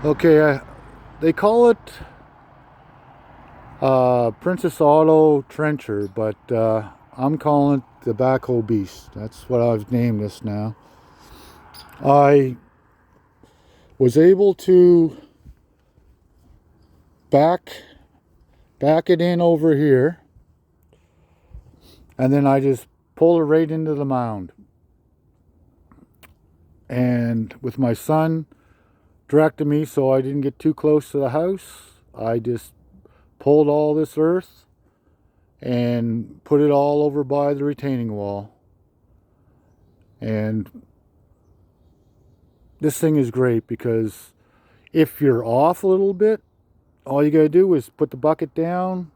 Okay, they call it Princess Auto Trencher, but I'm calling it the Backhoe Beast. That's what I've named this now. I was able to back back it in over here, and then I just pull it right into the mound. And with my son directing me so I didn't get too close to the house, I just pulled all this earth and put it all over by the retaining wall. And this thing is great because if you're off a little bit, all you gotta do is put the bucket down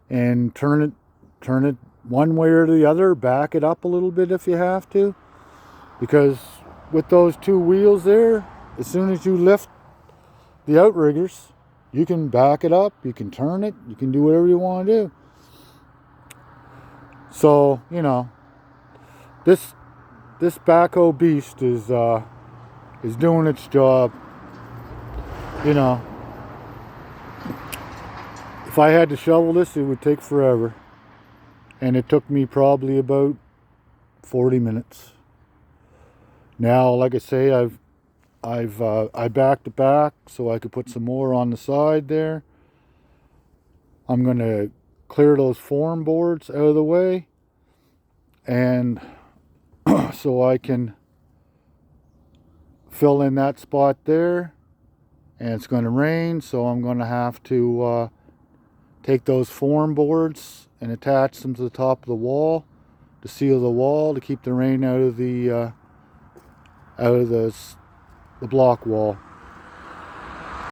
and turn it one way or the other, back it up a little bit if you have to. Because with those two wheels there, as soon as you lift the outriggers, you can back it up, you can turn it, you can do whatever you want to do. So, this this Backhoe Beast is doing its job. You know, if I had to shovel this, it would take forever. And it took me probably about 40 minutes. Now, like I say, I backed it back so I could put some more on the side there. I'm going to clear those form boards out of the way, and so I can fill in that spot there. And it's going to rain, so I'm going to have to take those form boards and attach them to the top of the wall to seal the wall to keep the rain out of the block wall.